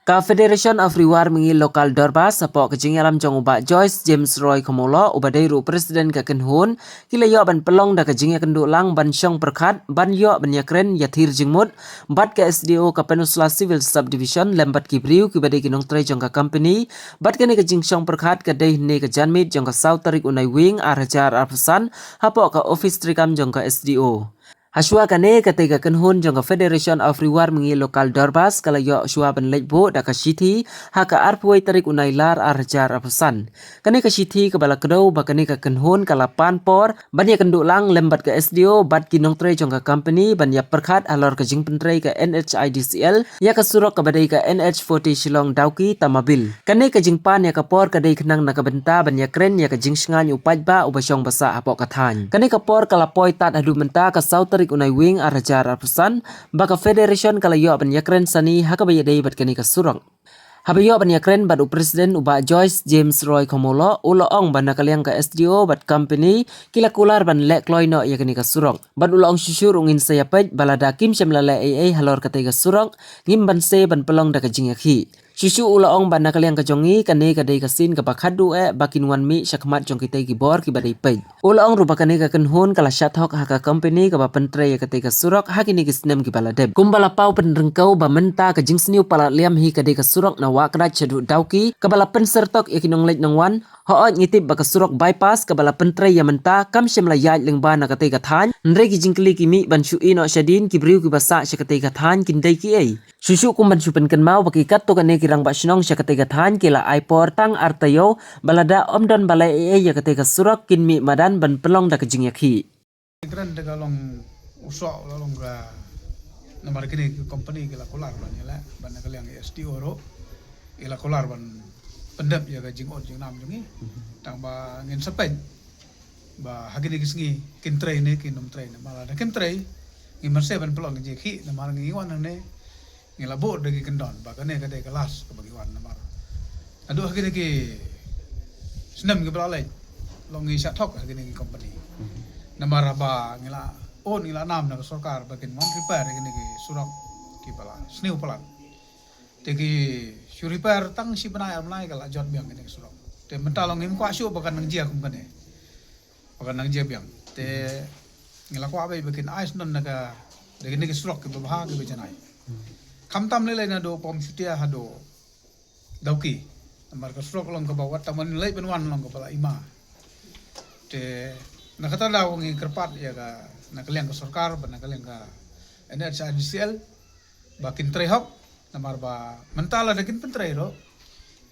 Ka Federation of Reward mengi lokal Dorbas sapok kejing alam jong ubak Joyce James Roy Komolo ubadai ru presiden ka kenhun kila yo ban pelong da kejing kenduk lang ban syong perkat ban yo ban yakren yathir jingmut bat ka SDO ka Peninsula Civil Subdivision lembat ki briu ki badai kinong trai jong ka company bat ka ne kejing syong perkat ka dai ne ka janmit jong ka South Tarik unai wing arhajar arpesan hapok ka office trikam jong ka SDO. Haswa kane ketika kenhun jong Federation of Reward mengi lokal Dorbas kala yo shua ban lejbo da ka sithi haka arpuai tarik unailar arjar apusan. Kane ka sithi ka bala kedau ba kane ka kenhun kala panpor ban ya kenduk lang lembat ka SDO bat kinong tre jong ka company ban ya perkhat alor ka jing pentrei ka NHIDCL ya ka surok ka badai ka NH40 Shillong Dauki Tamabil. Kane ka jing pan ya ka por ka dai kenang na ka benta ban ya kren ya ka jing sngan upaj ba ubasyong basa apok kathan. Kane ka por kala poi tat adu menta ka South unai wing arhajar arpesan baka federation kala yo ban yakren sani haka bayadai bat kani ka surang. Habayo ban yakren bat presiden uba Joyce James Roy Komolo ulo ong ban nakaliang ka SDO bat company kila kular ban lek kloino yakani ka surang. Ban ulo ong syusyur ungin sayapaj balada kim syamlala AA halor katay ka surang ngim ban se ban pelong da ka jingakhi. Susu ula ong ban nakaliang kajongi kane kadai kasin ka bakhadu bakin wan mi syakmat jong kita ki bor ki badai pej. Ula ong rupa kane ka kenhun kala syathok haka company ka ba pentre ya katai ka surok hakini ki snem ki baladeb. Kumbala pau penrengkau ba menta ka jingsniu pala liam hi kadai ka surok na wakra chadu dauki kabala pensertok ya kinong lej nang wan hoot ngitip ba ka surok bypass kabala pentre ya menta kam syamla yaj lengba na katai ka than nre ki jingkli ki mi ban syuin no syadin ki briu ki basa syakatai ka than kindai ki ai. Susu kumban supen kenmau bagi kat to kane kirang basnong sya ketiga than kila aipor tang artayo balada omdon balai ya ketiga surak kinmi madan ban pelong da kejing yakhi. Kran de galong usok lalong ga namar kini company kila kolar ban yala ban kaliang SDO ro ila kolar ban pendap ya ga jing on jing nam jungi tang ba ngin sepen ba hagini kisngi kin tray ne kin nom tray ne mala da kin tray ngi marse ban pelong je khi namar ngi wan ne ngila bo dagi kendon ba kane kade kelas ke bagi wan namar aduh gini ki senam ke belalai longi syathok gini ki company namar ba ngila ngila nam na sarkar bakin mon repair gini ki surak ki bala sniu palan tegi su repair tang si benai kala jot biang gini surak te mentalong ngim kwa syu bakan nang jia kum kane bakan nang jia biang te ngila kwa bai bakin ais non naga gini ki surak ki babha ki bejanai kamtam lele na do pom syutia hado dauki namar ka strok long ka bawat taman lele benwan long ka pala ima te nakata daw ngi kerpat ya ka nakaliang ka sarkar ban nakaliang ka NHIDCL bakin trehok namar ba mentala dakin pentrei ro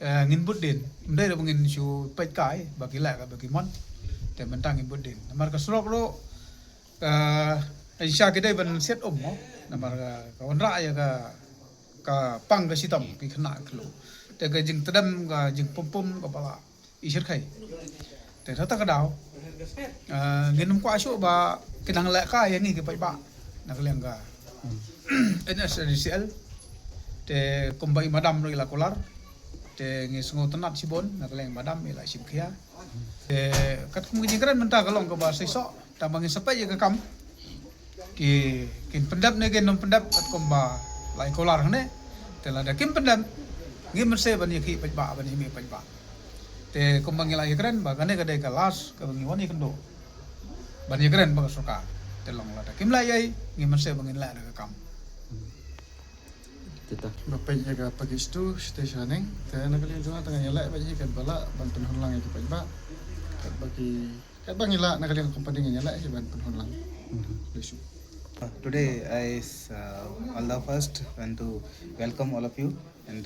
ngin budin ndai ro ngin syu pet kai bagi la ka bagi mon te mentang ngin budin namar ka strok ro Aisyah kedai ban set mo namar ka onra ya ka pang ka sitam ki khana khlo te ka jing tadam ka jing pom ka pala isir khai te thata ka daw nginum kwa syo ba kinang la ka ya ni ki pai ba na kaleng ka NSDCL te kumbai madam ro ila kolar te ngi sungo tanat sibon na kaleng madam ila sim khia te kat kum jing kran menta kalong ka ba saiso tamang sapai ka kam ki kin pendap ne gen nom pendap at kumba lai kolar hane tela da kim pendam ngi merse ban yakhi pajba ban mi pajba te kumbang lai kren ba kane kade kalas ka bangi wani kendo ban yakren ba soka telong la da kim lai ai ngi merse bangin la da kam Tita. Bapak jaga pagi itu stationing, dan nakali juga tengah nyala bagi kan bala bantuan honlang itu pajba bagi kat bang nyala nakali company nyala je bantuan honlang. Lesu. Today I all the first want to welcome all of you and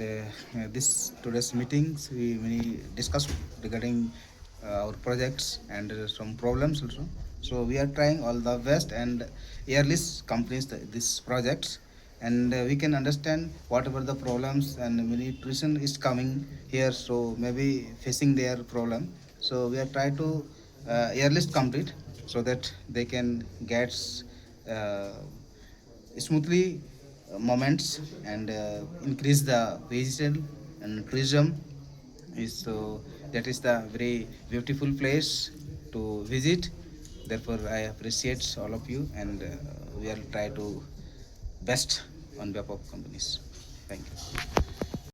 this today's meetings we discuss regarding our projects and some problems also. So we are trying all the best and yearly companies these projects and we can understand whatever the problems and nutrition is coming here, so maybe facing their problem. So we are trying to yearly complete so that they can get smoothly moments and increase the vegetation and tourism is so that is the very beautiful place to visit. Therefore I appreciate all of you and we will try to best on behalf of companies. Thank you.